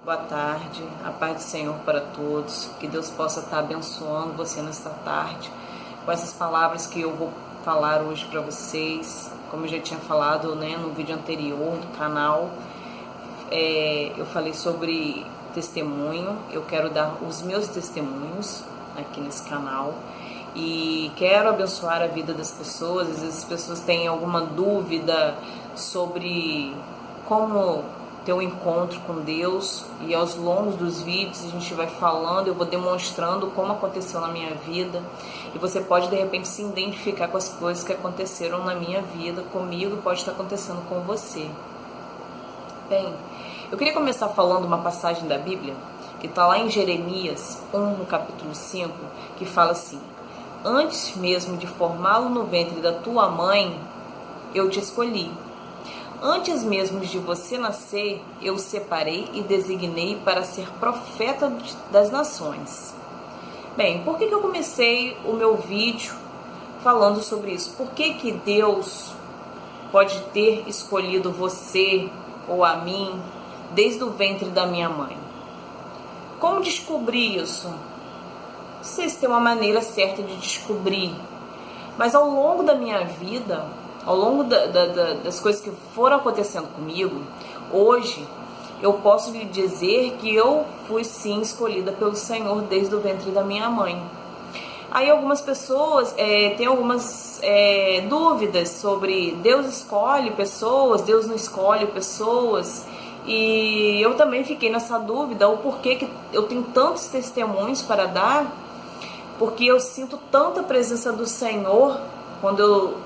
Boa tarde, a paz do Senhor para todos, que Deus possa estar abençoando você nesta tarde, com essas palavras que eu vou falar hoje para vocês. Como eu já tinha falado, no vídeo anterior do canal, eu falei sobre testemunho. Eu quero dar os meus testemunhos aqui nesse canal e quero abençoar a vida das pessoas. Às vezes as pessoas têm alguma dúvida sobre como ter um encontro com Deus, e aos longos dos vídeos a gente vai falando, eu vou demonstrando como aconteceu na minha vida, e você pode de repente se identificar com as coisas que aconteceram na minha vida comigo, e pode estar acontecendo com você. Bem, eu queria começar falando uma passagem da Bíblia que está lá em Jeremias 1, no capítulo 5, que fala assim: antes mesmo de formá-lo no ventre da tua mãe, eu te escolhi. Antes mesmo de você nascer, eu o separei e designei para ser profeta das nações. Bem, por que eu comecei o meu vídeo falando sobre isso? Por que Deus pode ter escolhido você ou a mim desde o ventre da minha mãe? Como descobrir isso? Não sei se tem uma maneira certa de descobrir, mas ao longo da minha vida, ao longo das coisas que foram acontecendo comigo, hoje eu posso lhe dizer que eu fui sim escolhida pelo Senhor desde o ventre da minha mãe. Aí algumas pessoas têm algumas dúvidas sobre Deus escolhe pessoas, Deus não escolhe pessoas, e eu também fiquei nessa dúvida, o porquê que eu tenho tantos testemunhos para dar, porque eu sinto tanta presença do Senhor. Quando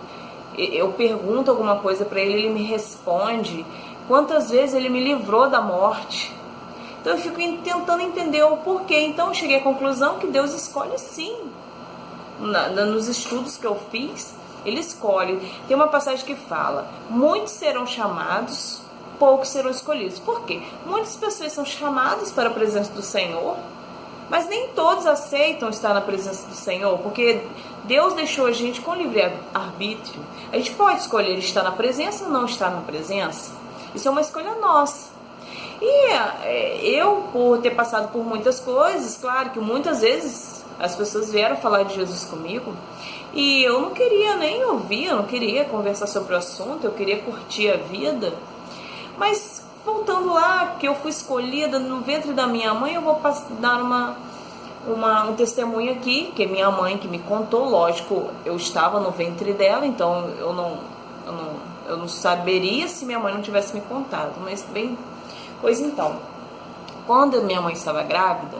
eu pergunto alguma coisa para ele, ele me responde. Quantas vezes ele me livrou da morte? Então eu fico tentando entender o porquê. Então eu cheguei à conclusão que Deus escolhe sim. Nos estudos que eu fiz, ele escolhe. Tem uma passagem que fala: muitos serão chamados, poucos serão escolhidos. Por quê? Muitas pessoas são chamadas para a presença do Senhor, mas nem todos aceitam estar na presença do Senhor, porque Deus deixou a gente com livre-arbítrio. A gente pode escolher estar na presença ou não estar na presença. Isso é uma escolha nossa. E eu, por ter passado por muitas coisas, claro que muitas vezes as pessoas vieram falar de Jesus comigo, e eu não queria nem ouvir, eu não queria conversar sobre o assunto, eu queria curtir a vida. Mas voltando lá, que eu fui escolhida no ventre da minha mãe, eu vou dar um testemunho aqui, que é minha mãe que me contou. Lógico, eu estava no ventre dela, então eu não saberia se minha mãe não tivesse me contado. Mas bem, pois então, quando minha mãe estava grávida,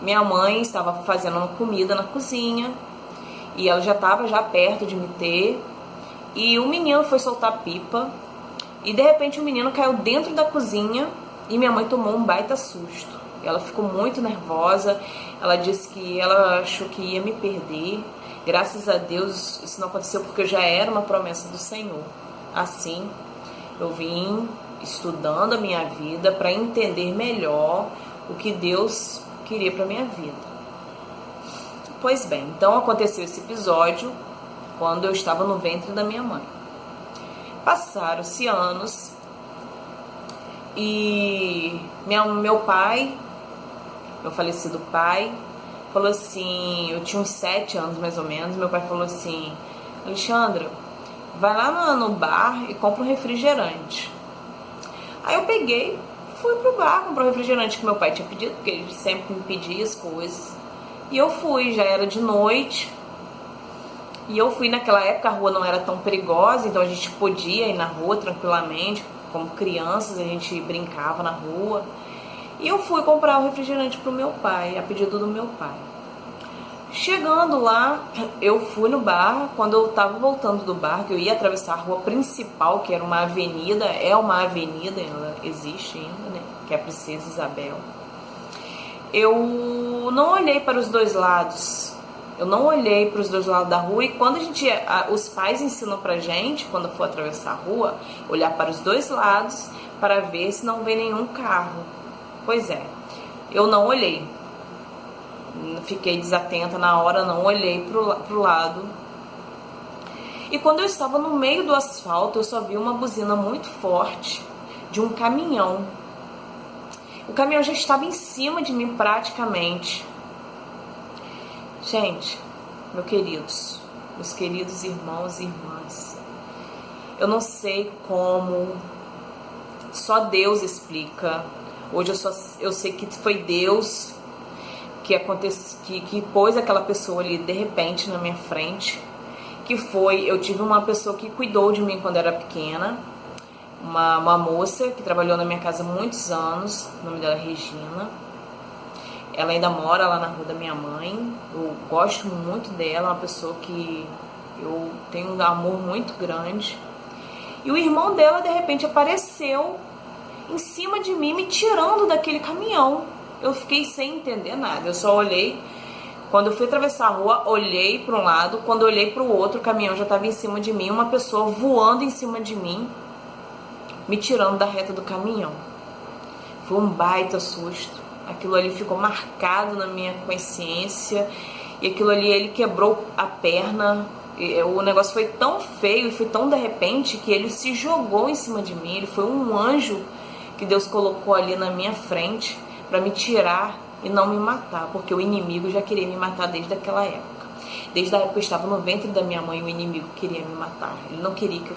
minha mãe estava fazendo uma comida na cozinha, e ela já estava perto de me ter, e o menino foi soltar pipa, e de repente o menino caiu dentro da cozinha, e minha mãe tomou um baita susto. Ela ficou muito nervosa, ela disse que ela achou que ia me perder. Graças a Deus isso não aconteceu, porque já era uma promessa do Senhor. Assim, eu vim estudando a minha vida para entender melhor o que Deus queria para minha vida. Pois bem, então aconteceu esse episódio quando eu estava no ventre da minha mãe. Passaram-se anos e meu pai, meu falecido pai, falou assim, eu tinha uns 7 anos mais ou menos, meu pai falou assim: Alexandra, vai lá no bar e compra um refrigerante. Aí eu peguei, fui pro bar comprar um refrigerante que meu pai tinha pedido, porque ele sempre me pedia as coisas. E eu fui, já era de noite. E eu fui, naquela época a rua não era tão perigosa, então a gente podia ir na rua tranquilamente, como crianças a gente brincava na rua. E eu fui comprar o refrigerante pro meu pai, a pedido do meu pai. Chegando lá, eu fui no bar. Quando eu tava voltando do bar, que eu ia atravessar a rua principal, que era uma avenida, ela existe ainda, né? Que é a Princesa Isabel. Eu não olhei para os dois lados. Eu não olhei para os dois lados da rua. E quando os pais ensinam pra gente, quando for atravessar a rua, olhar para os dois lados para ver se não vem nenhum carro. Pois é, eu não olhei. Fiquei desatenta na hora, não olhei pro lado. E quando eu estava no meio do asfalto, eu só vi uma buzina muito forte de um caminhão. O caminhão já estava em cima de mim praticamente. Gente, meus queridos irmãos e irmãs, eu não sei como, só Deus explica. Hoje eu sei que foi Deus que pôs aquela pessoa ali de repente na minha frente. Eu tive uma pessoa que cuidou de mim quando eu era pequena, uma moça que trabalhou na minha casa há muitos anos, o nome dela é Regina. Ela ainda mora lá na rua da minha mãe. Eu gosto muito dela, uma pessoa que eu tenho um amor muito grande. E o irmão dela de repente apareceu em cima de mim, me tirando daquele caminhão. Eu fiquei sem entender nada, eu só olhei. Quando eu fui atravessar a rua, olhei para um lado, quando eu olhei para o outro, o caminhão já estava em cima de mim, uma pessoa voando em cima de mim, me tirando da reta do caminhão. Foi um baita susto. Aquilo ali ficou marcado na minha consciência, e aquilo ali, ele quebrou a perna. O negócio foi tão feio e foi tão de repente que ele se jogou em cima de mim. Ele foi um anjo que Deus colocou ali na minha frente para me tirar e não me matar, porque o inimigo já queria me matar desde aquela época. Desde a época que eu estava no ventre da minha mãe, o inimigo queria me matar. Ele não queria que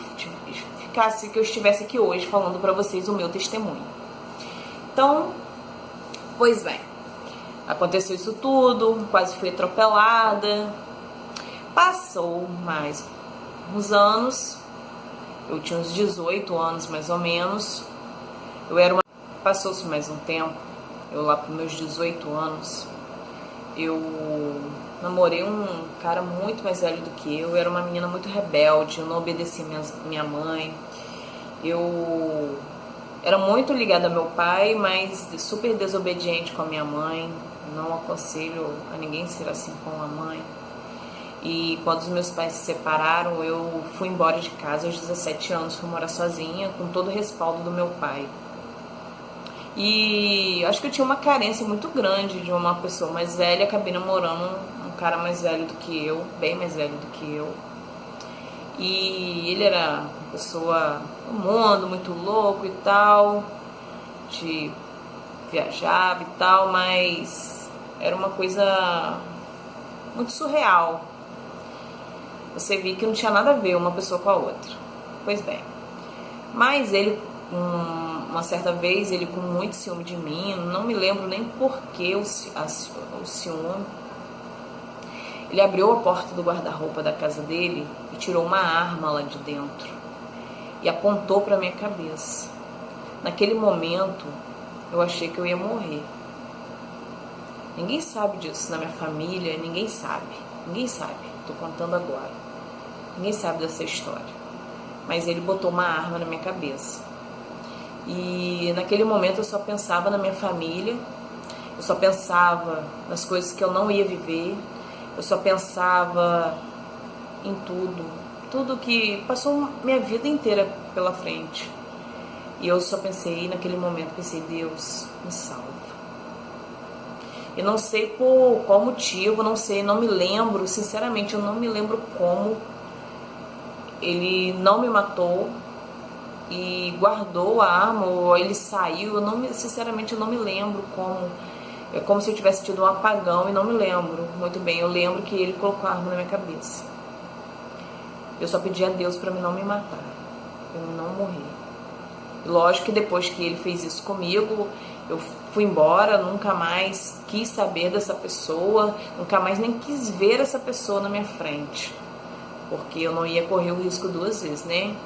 eu estivesse aqui hoje falando para vocês o meu testemunho. Então, pois bem, aconteceu isso tudo, quase fui atropelada. Passou mais uns anos, eu tinha uns 18 anos mais ou menos. Passou-se mais um tempo, eu lá para meus 18 anos, eu namorei um cara muito mais velho do que eu era uma menina muito rebelde, eu não obedeci minha mãe, eu era muito ligada ao meu pai, mas super desobediente com a minha mãe. Não aconselho a ninguém ser assim com a mãe. E quando os meus pais se separaram, eu fui embora de casa aos 17 anos, fui morar sozinha, com todo o respaldo do meu pai. E acho que eu tinha uma carência muito grande de uma pessoa mais velha, acabei namorando um cara mais velho do que eu, bem mais velho do que eu. E ele era uma pessoa do mundo, muito louco e tal, viajava e tal, mas era uma coisa muito surreal. Você via que não tinha nada a ver uma pessoa com a outra. Pois bem, mas ele, uma certa vez, ele com muito ciúme de mim, não me lembro nem por que o ciúme, ele abriu a porta do guarda-roupa da casa dele e tirou uma arma lá de dentro e apontou para minha cabeça. Naquele momento, eu achei que eu ia morrer. Ninguém sabe disso na minha família, ninguém sabe. Tô contando agora. Ninguém sabe dessa história. Mas ele botou uma arma na minha cabeça. E naquele momento eu só pensava na minha família, eu só pensava nas coisas que eu não ia viver, eu só pensava em tudo que passou minha vida inteira pela frente. E eu só pensei, naquele momento, Deus, me salva. Eu não sei por qual motivo, não me lembro, sinceramente, eu não me lembro como ele não me matou e guardou a arma, ou ele saiu, sinceramente eu não me lembro como. É como se eu tivesse tido um apagão e não me lembro muito bem. Eu lembro que ele colocou a arma na minha cabeça. Eu só pedi a Deus para não me matar, para eu não morrer. E lógico que depois que ele fez isso comigo, eu fui embora, nunca mais quis saber dessa pessoa, nunca mais nem quis ver essa pessoa na minha frente, porque eu não ia correr o risco duas vezes, né?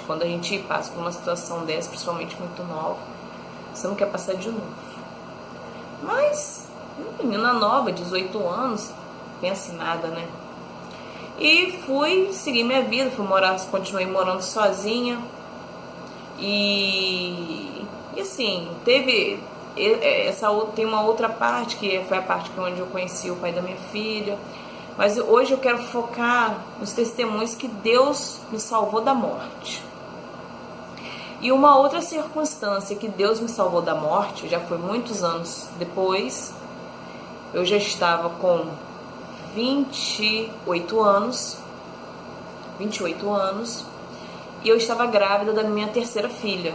Quando a gente passa por uma situação dessa, principalmente muito nova, você não quer passar de novo. Mas, menina nova, 18 anos, pensa em nada, né? E fui seguir minha vida, continuei morando sozinha. E assim, tem uma outra parte, que foi a parte onde eu conheci o pai da minha filha. Mas hoje eu quero focar nos testemunhos que Deus me salvou da morte. E uma outra circunstância que Deus me salvou da morte, já foi muitos anos depois, eu já estava com 28 anos, e eu estava grávida da minha terceira filha.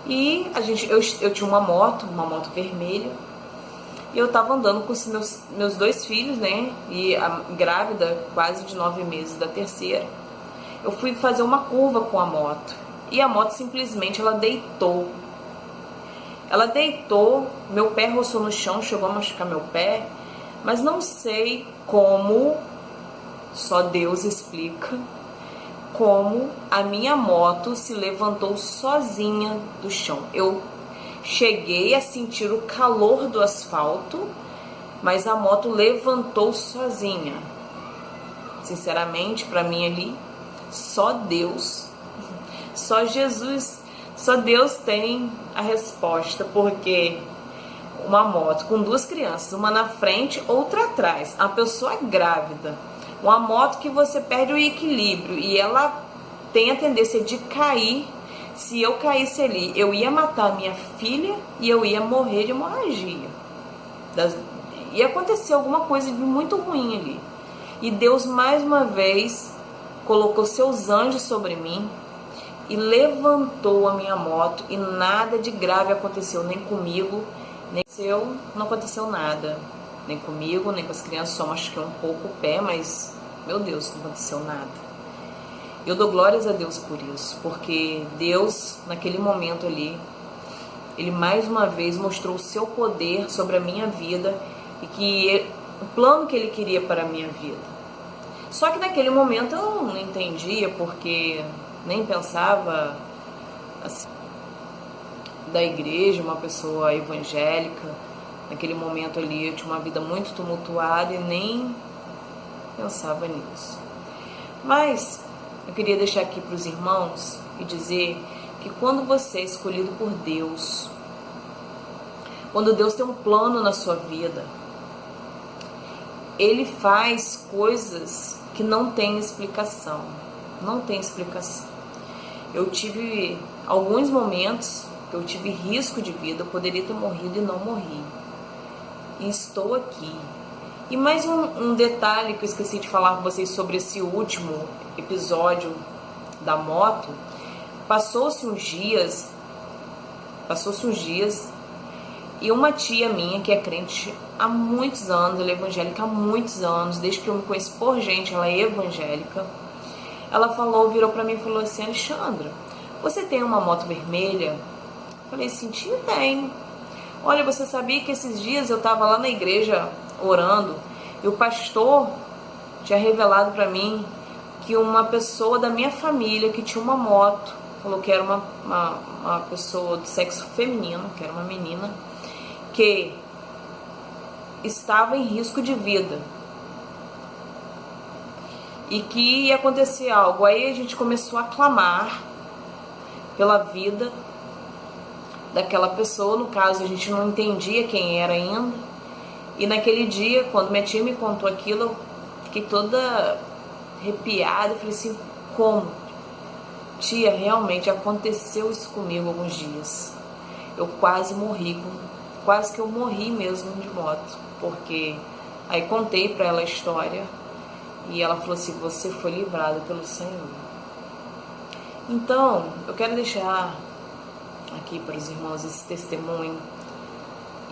E eu tinha uma moto vermelha, e eu tava andando com os meus 2 filhos, né? E grávida, quase de 9 meses da terceira. Eu fui fazer uma curva com a moto. E a moto simplesmente, ela deitou. Ela deitou, meu pé roçou no chão, chegou a machucar meu pé. Mas não sei como, só Deus explica, como a minha moto se levantou sozinha do chão. Eu cheguei a sentir o calor do asfalto, mas a moto levantou sozinha. Sinceramente, para mim ali, só Deus, só Jesus, só Deus tem a resposta, porque uma moto com 2 crianças, uma na frente, outra atrás, a pessoa grávida, uma moto que você perde o equilíbrio e ela tem a tendência de cair. Se eu caísse ali, eu ia matar minha filha e eu ia morrer de hemorragia. Ia acontecer alguma coisa de muito ruim ali. E Deus mais uma vez colocou seus anjos sobre mim e levantou a minha moto, e nada de grave aconteceu, nem comigo, não aconteceu nada, nem comigo, nem com as crianças, só machuquei um pouco o pé, mas, meu Deus, não aconteceu nada. Eu dou glórias a Deus por isso, porque Deus, naquele momento ali, Ele mais uma vez mostrou o seu poder sobre a minha vida e que o plano que Ele queria para a minha vida. Só que naquele momento eu não entendia, porque nem pensava assim, da igreja, uma pessoa evangélica. Naquele momento ali eu tinha uma vida muito tumultuada e nem pensava nisso. Mas eu queria deixar aqui para os irmãos e dizer que quando você é escolhido por Deus, quando Deus tem um plano na sua vida, Ele faz coisas que não tem explicação. Não tem explicação. Eu tive alguns momentos que eu tive risco de vida, eu poderia ter morrido e não morri. E estou aqui. E mais um detalhe que eu esqueci de falar com vocês sobre esse último episódio da moto. Passou-se uns dias e uma tia minha, que é crente há muitos anos, ela é evangélica há muitos anos, desde que eu me conheço por gente, ela é evangélica. Ela virou pra mim e falou assim: Alexandra, você tem uma moto vermelha? Eu falei assim: tia, tenho. Olha, você sabia que esses dias eu tava lá na igreja orando e o pastor tinha revelado pra mim que uma pessoa da minha família que tinha uma moto, falou que era uma pessoa do sexo feminino, que era uma menina, que estava em risco de vida e que ia acontecer algo. Aí a gente começou a clamar pela vida daquela pessoa. No caso, a gente não entendia quem era ainda. E naquele dia, quando minha tia me contou aquilo, eu fiquei toda arrepiada. Eu falei assim: como? Tia, realmente aconteceu isso comigo alguns dias. Eu quase que eu morri mesmo de moto, porque aí contei pra ela a história e ela falou assim: você foi livrada pelo Senhor. Então, eu quero deixar aqui para os irmãos esse testemunho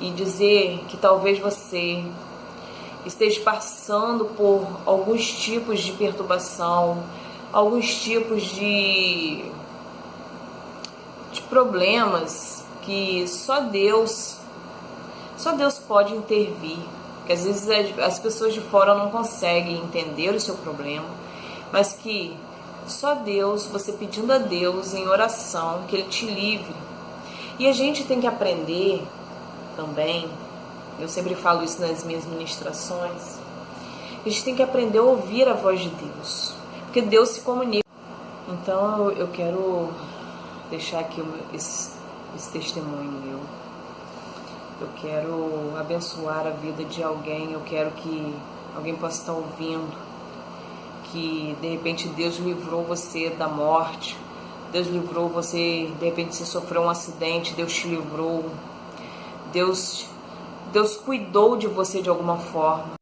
e dizer que talvez você esteja passando por alguns tipos de perturbação, alguns tipos de problemas que só Deus pode intervir, que às vezes as pessoas de fora não conseguem entender o seu problema, mas que só Deus, você pedindo a Deus em oração, que Ele te livre. E a gente tem que aprender também, eu sempre falo isso nas minhas ministrações, a gente tem que aprender a ouvir a voz de Deus, porque Deus se comunica. Então eu quero deixar aqui esse testemunho meu. Eu quero abençoar a vida de alguém, eu quero que alguém possa estar ouvindo, que de repente Deus livrou você da morte, Deus livrou você, de repente você sofreu um acidente, Deus te livrou, Deus cuidou de você de alguma forma.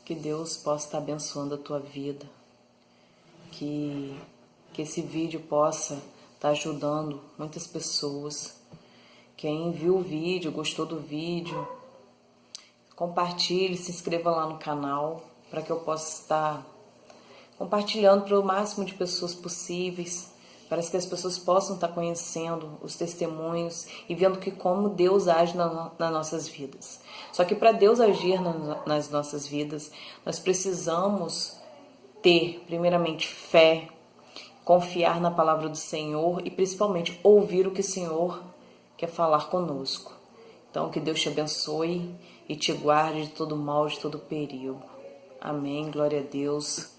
Que Deus possa estar abençoando a tua vida, que esse vídeo possa está ajudando muitas pessoas. Quem viu o vídeo, gostou do vídeo, compartilhe, se inscreva lá no canal para que eu possa estar compartilhando para o máximo de pessoas possíveis, para que as pessoas possam estar conhecendo os testemunhos e vendo que como Deus age nas nossas vidas. Só que para Deus agir nas nossas vidas, nós precisamos ter, primeiramente, fé, confiar na palavra do Senhor e principalmente ouvir o que o Senhor quer falar conosco. Então, que Deus te abençoe e te guarde de todo mal, de todo perigo. Amém. Glória a Deus.